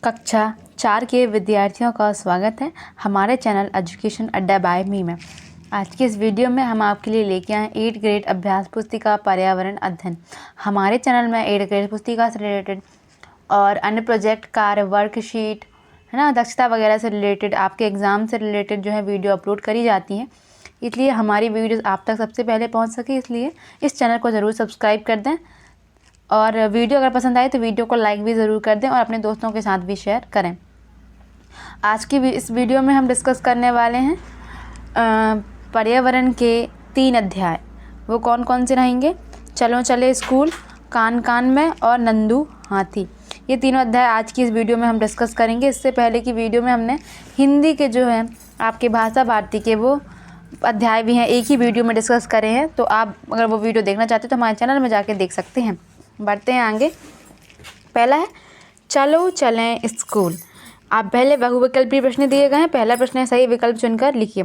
कक्षा 4 के विद्यार्थियों का स्वागत है हमारे चैनल एजुकेशन अड्डा बाय मी में। आज की इस वीडियो में हम आपके लिए लेके आए 8th ग्रेड अभ्यास पुस्तिका पर्यावरण अध्ययन। हमारे चैनल में 8th ग्रेड पुस्तिका से रिलेटेड और अन्य प्रोजेक्ट कार्य वर्कशीट है ना, दक्षता वगैरह से रिलेटेड, आपके एग्ज़ाम से रिलेटेड जो है वीडियो अपलोड करी जाती हैं। इसलिए हमारी वीडियोज़ आप तक सबसे पहले पहुँच सके, इसलिए इस चैनल को ज़रूर सब्सक्राइब कर दें और वीडियो अगर पसंद आए तो वीडियो को लाइक भी ज़रूर कर दें और अपने दोस्तों के साथ भी शेयर करें। आज की इस वीडियो में हम डिस्कस करने वाले हैं पर्यावरण के 3 अध्याय। वो कौन कौन से रहेंगे? चलो चले स्कूल, कान कान में और नंदू हाथी। ये तीनों अध्याय आज की इस वीडियो में हम डिस्कस करेंगे। इससे पहले की वीडियो में हमने हिंदी के जो है आपके भाषा भारती के वो अध्याय भी हैं, एक ही वीडियो में डिस्कस करे हैं। तो आप अगर वो वीडियो देखना चाहते हो तो हमारे चैनल में जाके देख सकते हैं। बढ़ते हैं आगे। पहला है चलो चलें स्कूल। आप पहले बहुविकल्पी प्रश्न दिए गए हैं। पहला प्रश्न है, सही विकल्प चुनकर लिखिए।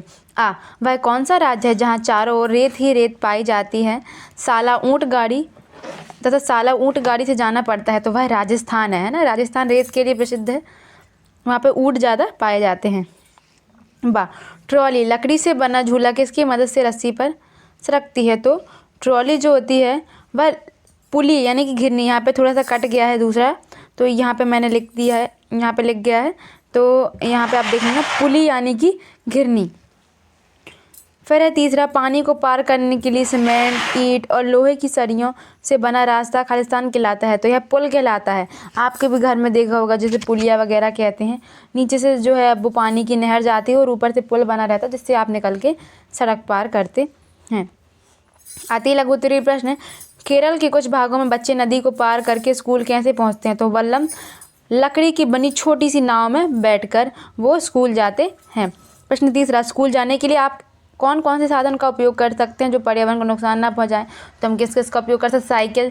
वह कौन सा राज्य है जहाँ चारों ओर रेत ही रेत पाई जाती है, साला ऊँट गाड़ी से जाना पड़ता है? तो वह राजस्थान है ना। राजस्थान रेत के लिए प्रसिद्ध है, वहाँ पे ऊँट ज़्यादा पाए जाते हैं। ट्रॉली, लकड़ी से बना झूला किसकी मदद से रस्सी पर सरकती है? तो ट्रॉली जो होती है वह पुली यानी कि घिरनी। यहाँ पे थोड़ा सा कट गया है दूसरा, तो यहाँ पे मैंने लिख दिया है, यहाँ पे लिख गया है, तो यहाँ पे आप देखेंगे पुली यानी कि घिरनी। फिर है तीसरा, पानी को पार करने के लिए सीमेंट, ईंट और लोहे की सरियों से बना रास्ता खालिस्तान कहलाता है? तो यह पुल कहलाता है। आपके भी घर में देखा होगा जिसे पुलिया वगैरह कहते हैं। नीचे से जो है वो पानी की नहर जाती है और ऊपर से पुल बना रहता है जिससे आप निकल के सड़क पार करते हैं। आती लघु उत्तरीय प्रश्न, केरल के कुछ भागों में बच्चे नदी को पार करके स्कूल कैसे पहुंचते हैं? तो वल्लम, लकड़ी की बनी छोटी सी नाव में बैठकर वो स्कूल जाते हैं। प्रश्न तीसरा, स्कूल जाने के लिए आप कौन कौन से साधन का उपयोग कर सकते हैं जो पर्यावरण को नुकसान ना पहुंचाएं? तो हम किस किस का उपयोग कर सकते हैं? साइकिल,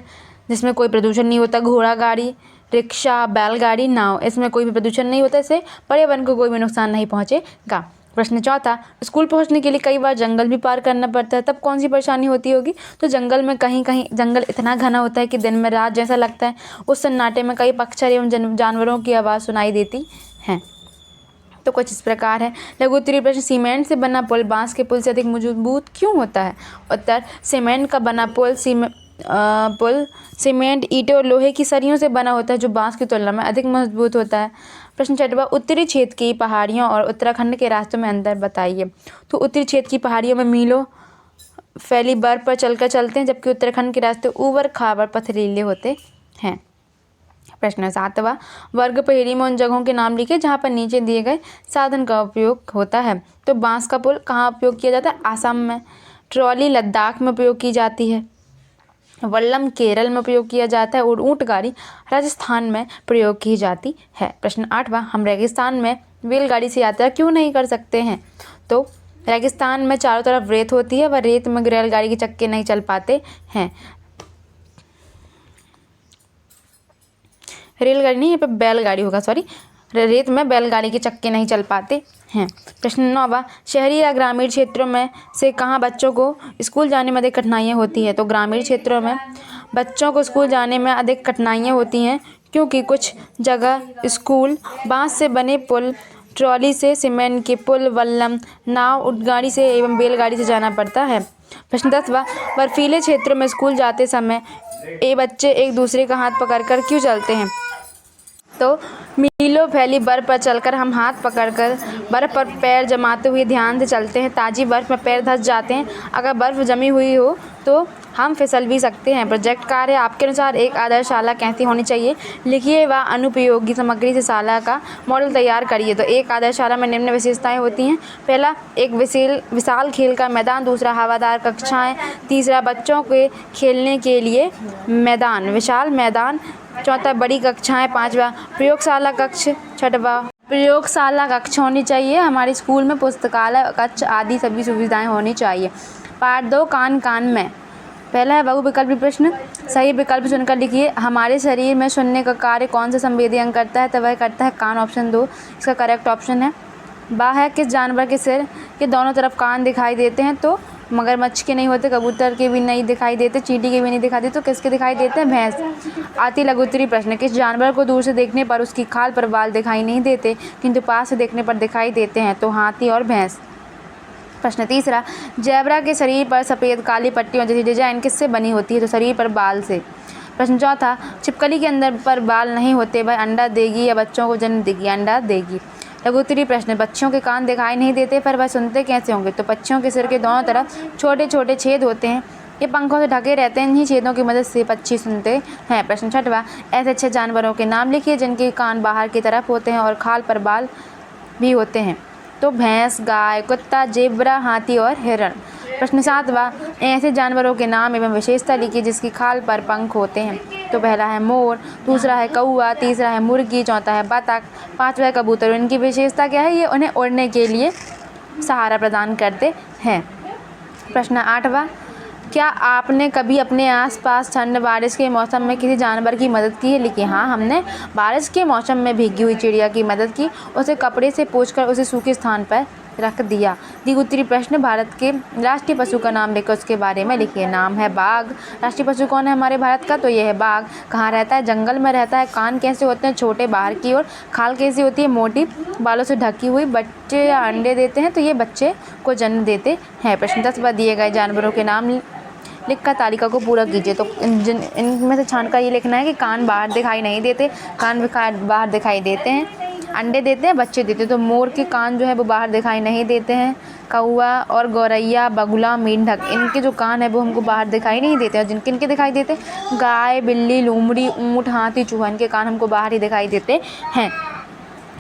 जिसमें कोई प्रदूषण नहीं होता, घोड़ा गाड़ी, रिक्शा, बैलगाड़ी, नाव, इसमें कोई भी प्रदूषण नहीं होता, इससे पर्यावरण को कोई भी नुकसान नहीं पहुँचेगा। प्रश्न चौथा, स्कूल पहुंचने के लिए कई बार जंगल भी पार करना पड़ता है, तब कौन सी परेशानी होती होगी? तो जंगल में कहीं कहीं जंगल इतना घना होता है कि दिन में रात जैसा लगता है। उस सन्नाटे में कई पक्षी एवं जानवरों की आवाज़ सुनाई देती है। तो कुछ इस प्रकार है। लघु उत्तरीय प्रश्न, सीमेंट से बना पुल बांस के पुल से अधिक मजबूत क्यों होता है? उत्तर, सीमेंट का बना पुल सीमेंट, ईंटों और लोहे की सरियों से बना होता है जो बांस की तुलना में अधिक मजबूत होता है। प्रश्न छठवां, उत्तरी क्षेत्र की पहाड़ियों और उत्तराखंड के रास्तों में अंतर बताइए। तो उत्तरी क्षेत्र की पहाड़ियों में मीलों फैली बर्फ पर चलकर चलते हैं, जबकि उत्तराखंड के रास्ते ऊबड़ खाबड़ पथरीले होते हैं। प्रश्न सातवां, वर्ग पहेली में उन जगहों के नाम लिखे जहाँ पर नीचे दिए गए साधन का उपयोग होता है। तो बांस का पुल कहाँ उपयोग किया जाता है? आसाम में। ट्रॉली लद्दाख में उपयोग की जाती है। वल्लम केरल में प्रयोग किया जाता है और ऊँट गाड़ी राजस्थान में प्रयोग की जाती है। प्रश्न आठवां, हम रेगिस्तान में बैलगाड़ी से यात्रा क्यों नहीं कर सकते हैं? तो रेगिस्तान में चारों तरफ रेत होती है, वह रेत में रेलगाड़ी के चक्के नहीं चल पाते हैं। रेलगाड़ी नहीं, यहाँ पे बैलगाड़ी होगा, सॉरी, रेत में बैलगाड़ी के चक्के नहीं चल पाते हैं। प्रश्न नौवां, शहरी या ग्रामीण क्षेत्रों में से कहाँ बच्चों को स्कूल जाने में अधिक कठिनाइयाँ होती हैं? तो ग्रामीण क्षेत्रों में बच्चों को स्कूल जाने में अधिक कठिनाइयाँ होती हैं क्योंकि कुछ जगह स्कूल बांस से बने पुल, ट्रॉली से, सीमेंट के पुल, वल्लम, नाव, ऊँटगाड़ी से एवं बैलगाड़ी से जाना पड़ता है। प्रश्न 10वां, बर्फीले क्षेत्रों में स्कूल जाते समय बच्चे एक दूसरे का हाथ पकड़कर क्यों चलते हैं? तो मीलों फैली बर्फ पर चलकर हम हाथ पकड़कर बर्फ पर पैर जमाते हुए ध्यान से चलते हैं। ताज़ी बर्फ में पैर धंस जाते हैं। अगर बर्फ जमी हुई हो तो हम फिसल भी सकते हैं। प्रोजेक्ट कार्य, आपके अनुसार एक आदर्श शाला कैसी होनी चाहिए? लिखिए व अनुपयोगी सामग्री से शाला का मॉडल तैयार करिए। तो एक आदर्श शाला में निम्न विशेषताएं होती हैं। पहला, एक विशाल खेल का मैदान। दूसरा, हवादार कक्षाएँ। तीसरा, बच्चों के खेलने के लिए मैदान, विशाल मैदान। चौथा, बड़ी कक्षाएँ। पाँचवा, प्रयोगशाला कक्ष। छठवां, प्रयोगशाला कक्ष होनी चाहिए। हमारे स्कूल में पुस्तकालय कक्ष आदि सभी सुविधाएं होनी चाहिए। पार्ट 2, कान कान में। पहला है बहुविकल्पी प्रश्न, सही विकल्प चुनकर लिखिए। हमारे शरीर में सुनने का कार्य कौन सा संवेदी अंग करता है? तो वह करता है कान। ऑप्शन 2 इसका करेक्ट ऑप्शन है। है किस जानवर के सिर के दोनों तरफ कान दिखाई देते हैं? तो मगरमच्छ के नहीं होते, कबूतर के भी नहीं दिखाई देते, चींटी के भी नहीं दिखाई देते, तो किसके दिखाई देते हैं? भैंस। अति लघु उत्तरीय प्रश्न, किस जानवर को दूर से देखने पर उसकी खाल पर बाल दिखाई नहीं देते किंतु पास से देखने पर दिखाई देते हैं? तो हाथी और भैंस। प्रश्न तीसरा, ज़ेबरा के शरीर पर सफ़ेद काली पट्टियों जैसी डिजाइन किससे बनी होती है? तो शरीर पर बाल से। प्रश्न चौथा, छिपकली के अंदर पर बाल नहीं होते, वह अंडा देगी या बच्चों को जन्म देगी? अंडा देगी। लघु उत्तरीय प्रश्न, पक्षियों के कान दिखाई नहीं देते पर वह सुनते कैसे होंगे? तो पक्षियों के सिर के दोनों तरफ छोटे छोटे छेद होते हैं, ये पंखों से ढके रहते हैं, इन्हीं छेदों की मदद से पक्षी सुनते हैं। प्रश्न छठवां, ऐसे 6 जानवरों के नाम लिखिए जिनके कान बाहर की तरफ होते हैं और खाल पर बाल भी होते हैं? तो भैंस, गाय, कुत्ता, जेब्रा, हाथी और हिरण। प्रश्न 7वां, ऐसे जानवरों के नाम एवं विशेषता लिखिए जिसकी खाल पर पंख होते हैं? तो पहला है मोर, दूसरा है कौआ, तीसरा है मुर्गी, चौथा है बतख, पांचवा है कबूतर। इनकी विशेषता क्या है? ये उन्हें उड़ने के लिए सहारा प्रदान करते हैं। प्रश्न 8वां, क्या आपने कभी अपने आसपास ठंड बारिश के मौसम में किसी जानवर की मदद की है? लिखिए। हाँ, हमने बारिश के मौसम में भीगी हुई चिड़िया की मदद की, उसे कपड़े से पोंछकर उसे सूखे स्थान पर रख दिया। द्विगु उत्तरीय प्रश्न, भारत के राष्ट्रीय पशु का नाम लेकर उसके बारे में लिखिए। नाम है बाघ। राष्ट्रीय पशु कौन है हमारे भारत का? तो यह है बाघ। कहाँ रहता है? जंगल में रहता है। कान कैसे होते हैं? छोटे बाहर की ओर। खाल कैसी होती है? मोटी, बालों से ढकी हुई। बच्चे या अंडे देते हैं? तो ये बच्चे को जन्म देते हैं। प्रश्न 10 पर दिए गए जानवरों के नाम लिखकर तालिका को पूरा कीजिए। तो इनमें से छानकर ये लिखना है कि कान बाहर दिखाई नहीं देते, कान बाहर दिखाई देते हैं, अंडे देते हैं, बच्चे देते हैं। तो मोर के कान जो है वो बाहर दिखाई नहीं देते हैं। कौआ और गौरैया, बगुला, मेंढक, इनके जो कान है वो हमको बाहर दिखाई नहीं देते। और जिनके इनके दिखाई देते, गाय, बिल्ली, लोमड़ी, ऊँट, हाथी, चूहा, इनके कान हमको बाहर ही दिखाई देते हैं।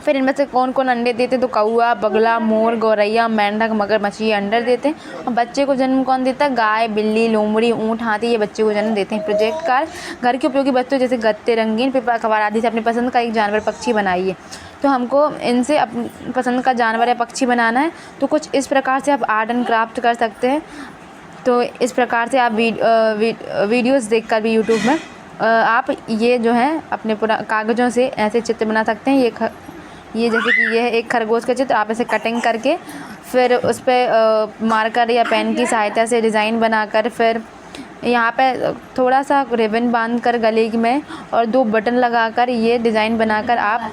फिर इनमें से कौन कौन अंडे देते हैं? तो कौआ, बगला, मोर, गौरैया, मेंढक, मगरमच्छ ये अंडे देते हैं। और बच्चे को जन्म कौन देता है? गाय, बिल्ली, लोमड़ी, ऊँट, हाथी, ये बच्चे को जन्म देते हैं। प्रोजेक्ट कार्य, घर के उपयोगी वस्तु जैसे गत्ते, रंगीन पेपर, अखबार आदि से अपनी पसंद का एक जानवर पक्षी बनाइए। तो हमको इनसे अपनी पसंद का जानवर या पक्षी बनाना है। तो कुछ इस प्रकार से आप आर्ट एंड क्राफ्ट कर सकते हैं। तो इस प्रकार से आप वीडियोज़ देख कर भी यूट्यूब में आप ये जो है अपने पूरा कागज़ों से ऐसे चित्र बना सकते हैं। ये जैसे कि ये है एक खरगोश का चित्र, आप ऐसे कटिंग करके फिर उस पर मार्कर या पेन की सहायता से डिज़ाइन बनाकर फिर यहाँ पे थोड़ा सा रिबन बांधकर गले में और 2 बटन लगाकर ये डिज़ाइन बनाकर आप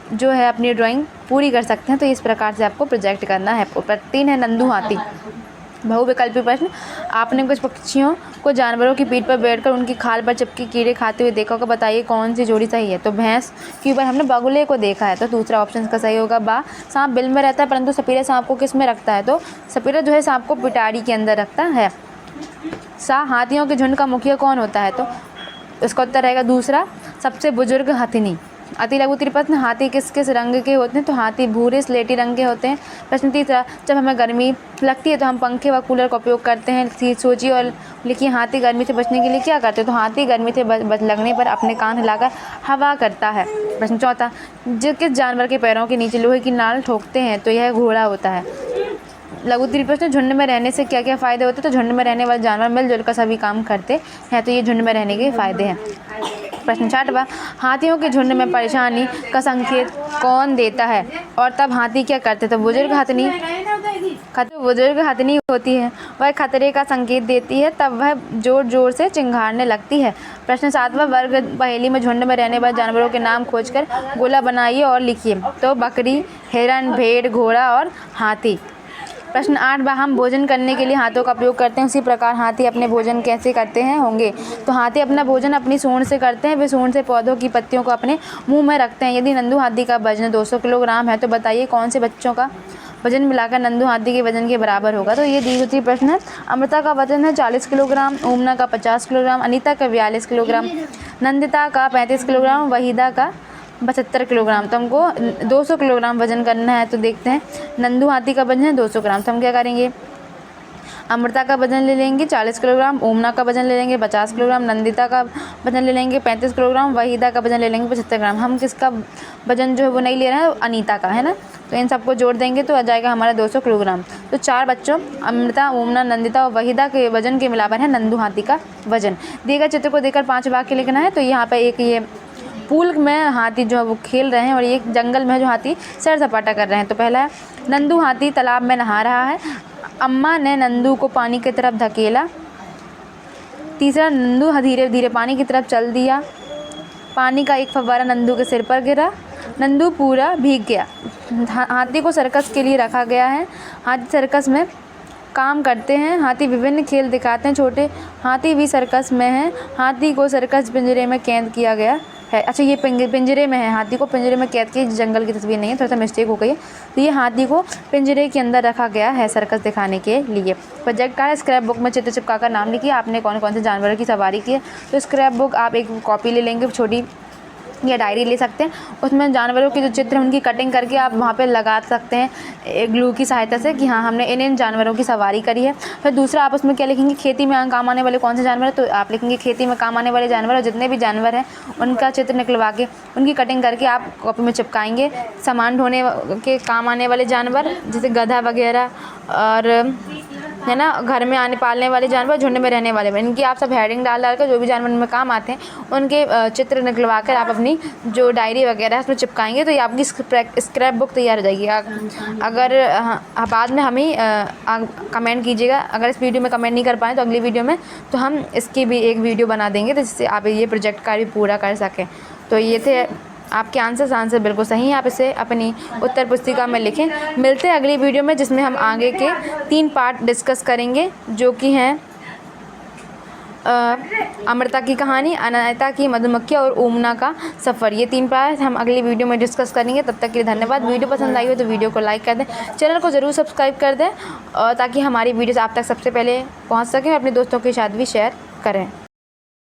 जो है अपनी ड्राइंग पूरी कर सकते हैं। तो इस प्रकार से आपको प्रोजेक्ट करना है। 3 है नंदू हाथी। बहुविकल्पी प्रश्न, आपने कुछ पक्षियों को जानवरों की पीठ पर बैठकर उनकी खाल पर चिपके कीड़े खाते हुए देखा होगा, बताइए कौन सी जोड़ी सही है? तो भैंस के ऊपर हमने बगुले को देखा है, तो दूसरा ऑप्शन का सही होगा बा। सांप बिल में रहता है परंतु सपेरा सांप को किस में रखता है? तो सपेरा जो है सांप को पिटारी के अंदर रखता है। हाथियों के झुंड का मुखिया कौन होता है? तो इसका उत्तर रहेगा दूसरा, सबसे बुजुर्ग हथिनी। अति लघु उत्तरीय प्रश्न, हाथी किस किस रंग के होते हैं? तो हाथी भूरे स्लेटी रंग के होते हैं। प्रश्न तीसरा, जब हमें गर्मी लगती है तो हम पंखे व कूलर का उपयोग करते हैं। सोचिए और लिखिए, हाथी गर्मी से बचने के लिए क्या करते हैं? तो हाथी गर्मी से लगने पर अपने कान हिलाकर हवा करता है। प्रश्न चौथा, किस जानवर के पैरों के नीचे लोहे की नाल ठोकते हैं? तो यह घोड़ा होता है। लघु उत्तरीय प्रश्न, झुंड में रहने से क्या क्या फ़ायदे होते हैं? तो झुंड में रहने वाले जानवर मिलजुल कर सभी काम करते हैं, तो ये झुंड में रहने के फ़ायदे हैं। प्रश्न 6वां, हाथियों के झुंड में परेशानी का संकेत कौन देता है? और तब हाथी क्या करते? तो बुजुर्ग हथनी होती है, वह खतरे का संकेत देती है, तब वह जोर जोर से चिंघाड़ने लगती है। प्रश्न 7वां, वर्ग पहेली में झुंड में रहने वाले जानवरों के नाम खोजकर गोला बनाइए और लिखिए। तो बकरी, हिरण, भेड़, घोड़ा और हाथी। प्रश्न 8वां, हम भोजन करने के लिए हाथों का प्रयोग करते हैं, उसी प्रकार हाथी अपने भोजन कैसे करते हैं होंगे? तो हाथी अपना भोजन अपनी सूंड से करते हैं, वे सूंड से पौधों की पत्तियों को अपने मुंह में रखते हैं। यदि नंदू हाथी का वजन 200 किलोग्राम है तो बताइए कौन से बच्चों का वजन मिलाकर नंदू हाथी के वजन के बराबर होगा? तो ये द्विगुत्री प्रश्न है। अमृता का वजन है 40 किलोग्राम, ओमना का 50 किलोग्राम, अनीता का 42 किलोग्राम, नंदिता का 35 किलोग्राम, वहीदा का 72 किलोग्राम। तो हमको 200 किलोग्राम वजन करना है। तो देखते हैं, नंदू हाथी का वजन है 200 ग्राम, तो हम क्या करेंगे, अमृता का वजन ले लेंगे 40 किलोग्राम, ओमना का वजन ले लेंगे 50 किलोग्राम, नंदिता का वजन ले लेंगे 35 किलोग्राम, वहीदा का वजन ले लेंगे 75 ग्राम। हम किसका वजन जो है वो नहीं ले रहे हैं, अनीता का है ना। तो इन सबको जोड़ देंगे तो आ जाएगा हमारा 200 किलोग्राम। तो 4 बच्चों अमृता, ओमना, नंदिता और वहीदा के वजन के बराबर है नंदू हाथी का वजन। दिए गए चित्र को देखकर 5 वाक्य लिखना है। तो यहाँ पर एक ये पूल में हाथी जो है वो खेल रहे हैं और एक जंगल में जो हाथी सैर सपाटा कर रहे हैं। तो पहला है, नंदू हाथी तालाब में नहा रहा है। अम्मा ने नंदू को पानी की तरफ धकेला। तीसरा, नंदू धीरे धीरे पानी की तरफ चल दिया। पानी का एक फव्वारा नंदू के सिर पर गिरा। नंदू पूरा भीग गया। हाथी को सर्कस के लिए रखा गया है। हाथी सर्कस में काम करते हैं। हाथी विभिन्न खेल दिखाते हैं। छोटे हाथी भी सर्कस में हैं। हाथी को सर्कस पिंजरे में कैद किया गया है। अच्छा, ये पिंजरे में है, हाथी को पिंजरे में कैद किया। जंगल की तस्वीर नहीं है, थोड़ा सा मिस्टेक हो गई है। तो ये हाथी को पिंजरे के अंदर रखा गया है सर्कस दिखाने के लिए। प्रोजेक्ट का स्क्रैप बुक में चित्र चिपका कर नाम लिखिए आपने कौन कौन से जानवरों की सवारी की है। तो स्क्रैप बुक आप एक कॉपी ले लेंगे, छोटी या डायरी ले सकते हैं। उसमें जानवरों के जो चित्र हैं उनकी कटिंग करके आप वहाँ पे लगा सकते हैं ग्लू की सहायता से कि हाँ, हमने इन जानवरों की सवारी करी है। फिर दूसरा, आप उसमें क्या लिखेंगे, खेती में काम आने वाले कौन से जानवर हैं, तो आप लिखेंगे खेती में काम आने वाले जानवर, और जितने भी जानवर हैं उनका चित्र निकलवा के उनकी कटिंग करके आप कॉपी में चिपकाएंगे। सामान ढोने के काम आने वाले जानवर जैसे गधा वगैरह, और है ना, घर में पालने वाले जानवर, झुंड में रहने वाले, इनकी आप सब हेडिंग डाल कर जो भी जानवर इनमें काम आते हैं उनके चित्र निकलवा कर आप अपनी जो डायरी वगैरह है उसमें चिपकाएंगे। तो ये आपकी स्क्रैप बुक तैयार हो जाएगी। अगर बाद में हमें कमेंट कीजिएगा। अगर इस वीडियो में कमेंट नहीं कर पाए तो अगली वीडियो में तो हम इसकी भी एक वीडियो बना देंगे, तो जिससे आप ये प्रोजेक्ट कार्य पूरा कर सकें। तो ये थे आपके आंसर बिल्कुल सही है। आप इसे अपनी उत्तर पुस्तिका में लिखें। मिलते हैं अगली वीडियो में, जिसमें हम आगे के 3 पार्ट डिस्कस करेंगे, जो कि हैं अमृता की कहानी, अनायता की मधुमक्खियाँ और ऊमना का सफ़र। ये 3 पार्ट हम अगली वीडियो में डिस्कस करेंगे। तब तक के लिए धन्यवाद। वीडियो पसंद आई हो तो वीडियो को लाइक कर दें, चैनल को ज़रूर सब्सक्राइब कर दें, और ताकि हमारी वीडियोस आप तक सबसे पहले पहुंच सकें। अपने दोस्तों के साथ भी शेयर करें।